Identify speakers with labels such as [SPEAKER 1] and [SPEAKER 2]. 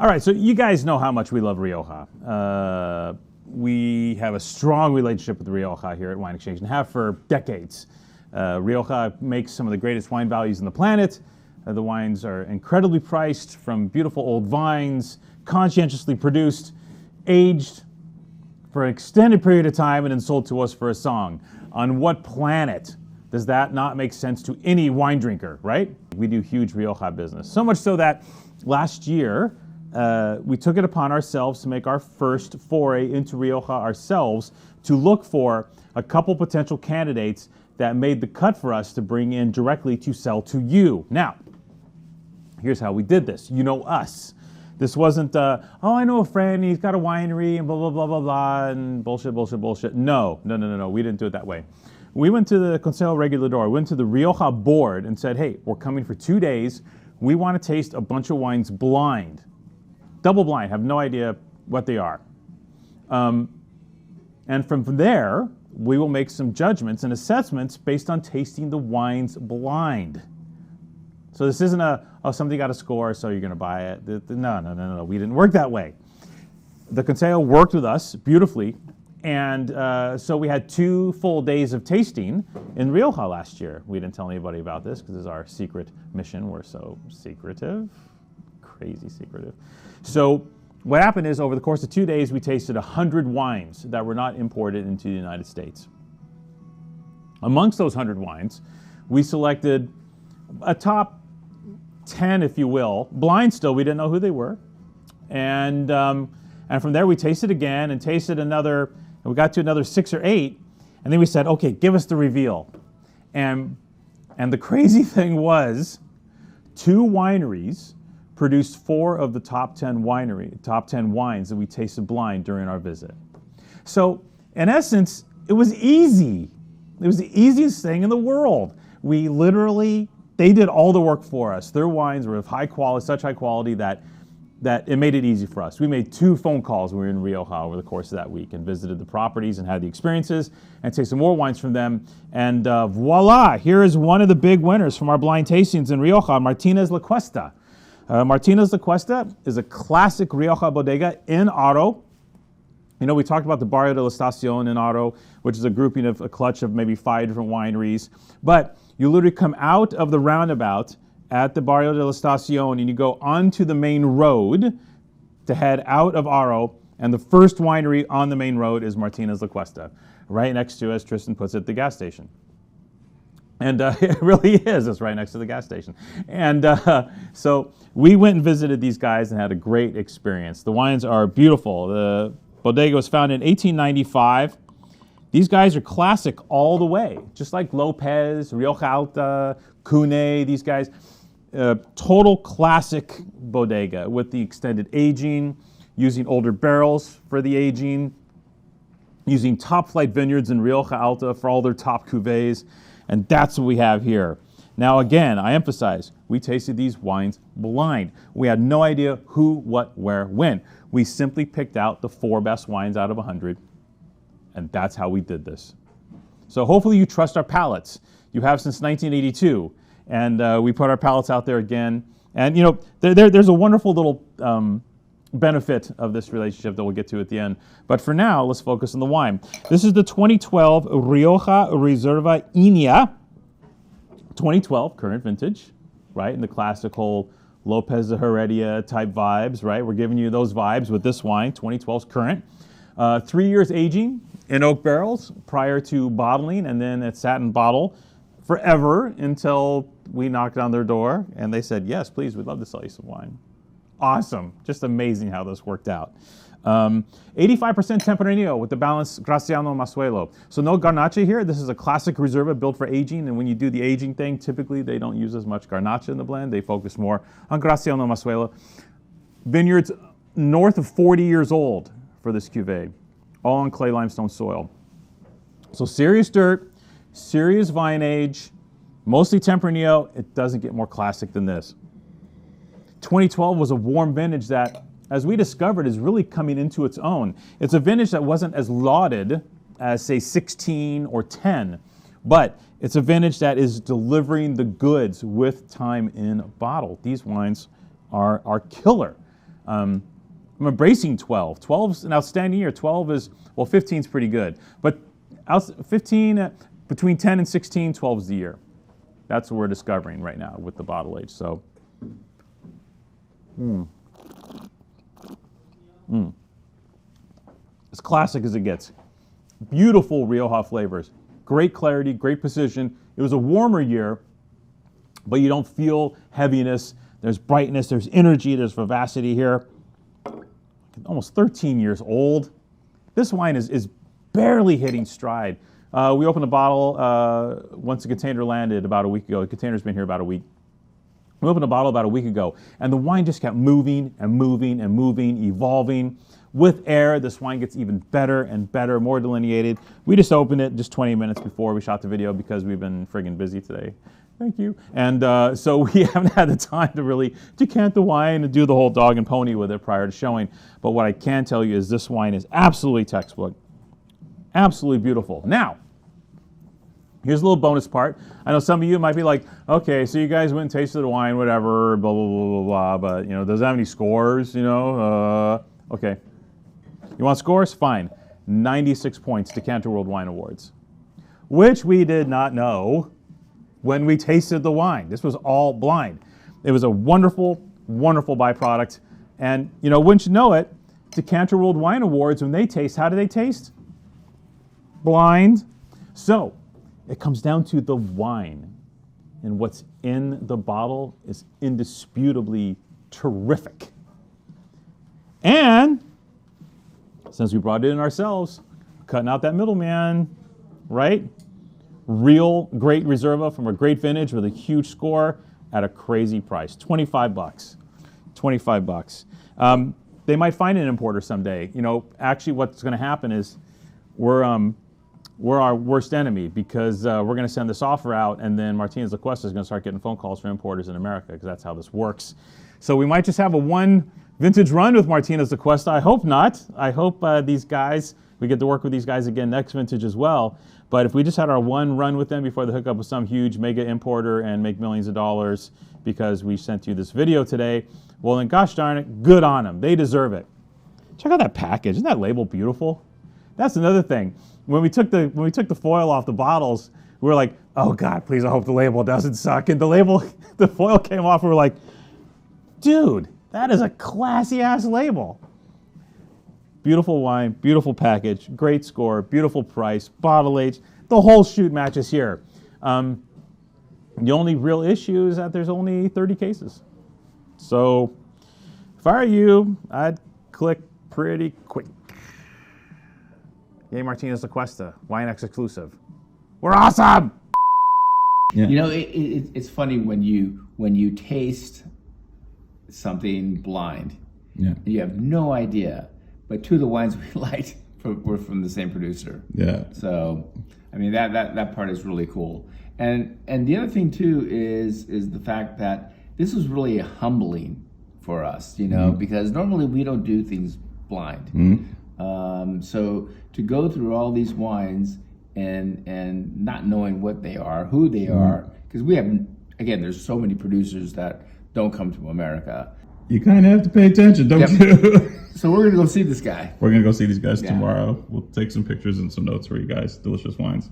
[SPEAKER 1] All right, so you guys know how much we love Rioja. We have a strong relationship with Rioja here at Wine Exchange and have for decades. Rioja makes some of the greatest wine values on the planet. The wines are incredibly priced from beautiful old vines, conscientiously produced, aged for an extended period of time, and then sold to us for a song. On what planet does that not make sense to any wine drinker, right? We do huge Rioja business. So much so that last year, we took it upon ourselves to make our first foray into Rioja ourselves to look for a couple potential candidates that made the cut for us to bring in directly to sell to you. Now, here's how we did this. You know us. This wasn't, oh, I know a friend, he's got a winery and blah, blah, blah, blah, blah, and bullshit, bullshit, bullshit. No. We didn't do it that way. We went to the Consejo Regulador, went to the Rioja board and said, hey, we're coming for 2 days. We want to taste a bunch of wines blind. Double blind, have no idea what they are. And from there, we will make some judgments and assessments based on tasting the wines blind. So this isn't oh, somebody got a score, so you're going to buy it. No. We didn't work that way. The Consejo worked with us beautifully, and so we had 2 full days of tasting in Rioja last year. We didn't tell anybody about this because it's our secret mission. We're so secretive, crazy secretive. So what happened is over the course of 2 days, we tasted 100 wines that were not imported into the United States. Amongst those 100 wines, we selected a top 10, if you will, blind still. We didn't know who they were. And from there, we tasted again and tasted another, and we got to another 6 or 8. And then we said, okay, give us the reveal. And the crazy thing was 2 wineries produced 4 of the top 10 wines that we tasted blind during our visit. So in essence, it was easy. It was the easiest thing in the world. They did all the work for us. Their wines were of high quality, such high quality that it made it easy for us. We made 2 phone calls when we were in Rioja over the course of that week and visited the properties and had the experiences and tasted more wines from them. And voila, here is one of the big winners from our blind tastings in Rioja, Martinez Laquesta. Martinez Laquesta is a classic Rioja bodega in Aro. You know, we talked about the Barrio de la Estacion in Aro, which is a grouping of a clutch of maybe 5 different wineries. But you literally come out of the roundabout at the Barrio de la Estacion and you go onto the main road to head out of Aro. And the first winery on the main road is Martinez Laquesta, right next to, as Tristan puts it, the gas station. And it really is. It's right next to the gas station. And so we went and visited these guys and had a great experience. The wines are beautiful. The bodega was founded in 1895. These guys are classic all the way, just like Lopez, Rioja Alta, Cune, these guys. Total classic bodega with the extended aging, using older barrels for the aging, using top flight vineyards in Rioja Alta for all their top cuvées. And that's what we have here. Now again, I emphasize, we tasted these wines blind. We had no idea who, what, where, when. We simply picked out the 4 best wines out of 100, and that's how we did this. So hopefully you trust our palates. You have since 1982, and we put our palates out there again. And you know, there's a wonderful little benefit of this relationship that we'll get to at the end. But for now, let's focus on the wine. This is the 2012 Rioja Reserva Hinia. 2012, current vintage, right? In the classical Lopez de Heredia type vibes, right? We're giving you those vibes with this wine, 2012's current. 3 years aging in oak barrels prior to bottling, and then it sat in bottle forever until we knocked on their door and they said, yes, please, we'd love to sell you some wine. Awesome. Just amazing how this worked out. 85% Tempranillo with the balance Graciano Masuelo. So no Garnacha here. This is a classic Reserva built for aging. And when you do the aging thing, typically they don't use as much Garnacha in the blend. They focus more on Graciano Masuelo. Vineyards north of 40 years old for this cuvee, all on clay limestone soil. So serious dirt, serious vine age, mostly Tempranillo. It doesn't get more classic than this. 2012 was a warm vintage that, as we discovered, is really coming into its own. It's a vintage that wasn't as lauded as, say, 16 or 10, but it's a vintage that is delivering the goods with time in bottle. These wines are killer. I'm embracing 12. 12's an outstanding year. 12 is, well, 15's pretty good. But 15, between 10 and 16, 12's the year. That's what we're discovering right now with the bottle age. So, as classic as it gets. Beautiful Rioja flavors. Great clarity, great precision. It was a warmer year, but you don't feel heaviness. There's brightness, there's energy, there's vivacity here. Almost 13 years old. This wine is barely hitting stride. We opened a bottle once the container landed about a week ago. The container's been here about a week. We opened a bottle about a week ago, and the wine just kept moving and moving and moving, evolving. With air, this wine gets even better and better, more delineated. We just opened it just 20 minutes before we shot the video because we've been friggin' busy today. Thank you. And so we haven't had the time to really decant the wine and do the whole dog and pony with it prior to showing. But what I can tell you is this wine is absolutely textbook. Absolutely beautiful. Now, here's a little bonus part. I know some of you might be like, okay, so you guys went and tasted the wine, whatever, blah, blah, blah, blah, blah, but, you know, does it have any scores, you know? Okay. You want scores? Fine. 96 points, Decanter World Wine Awards, which we did not know when we tasted the wine. This was all blind. It was a wonderful, wonderful byproduct. And, you know, wouldn't you know it, Decanter World Wine Awards, when they taste, how do they taste? Blind. So, it comes down to the wine. And what's in the bottle is indisputably terrific. And, since we brought it in ourselves, cutting out that middleman, right? Real great Reserva from a great vintage with a huge score at a crazy price, 25 bucks. 25 bucks. They might find an importer someday. You know, actually what's going to happen is we're our worst enemy because we're going to send this offer out and then Martinez Laquesta is going to start getting phone calls from importers in America because that's how this works. So we might just have a one vintage run with Martinez Laquesta. I hope not. I hope these guys, we get to work with these guys again next vintage as well. But if we just had our one run with them before they hook up with some huge mega importer and make millions of dollars because we sent you this video today, well then gosh darn it, good on them. They deserve it. Check out that package. Isn't that label beautiful? That's another thing. When we took the foil off the bottles, we were like, oh God, please, I hope the label doesn't suck. And the foil came off and we're like, dude, that is a classy ass label. Beautiful wine, beautiful package, great score, beautiful price, bottle age, the whole shoot matches here. The only real issue is that there's only 30 cases. So if I were you, I'd click pretty quick. Yay, Martinez Laquesta, Winex exclusive. We're awesome!
[SPEAKER 2] Yeah. You know, it's funny when you taste something blind. Yeah. You have no idea. But two of the wines we liked were from the same producer. Yeah. So, I mean, that part is really cool. And the other thing too is the fact that this was really humbling for us, you know, because normally we don't do things blind. So to go through all these wines and not knowing what they are, who they are, because we have, again, there's so many producers that don't come to America.
[SPEAKER 3] You kind of have to pay attention, don't you?
[SPEAKER 2] So we're going to go see this guy.
[SPEAKER 3] We're going to go see these guys tomorrow. We'll take some pictures and some notes for you guys. Delicious wines.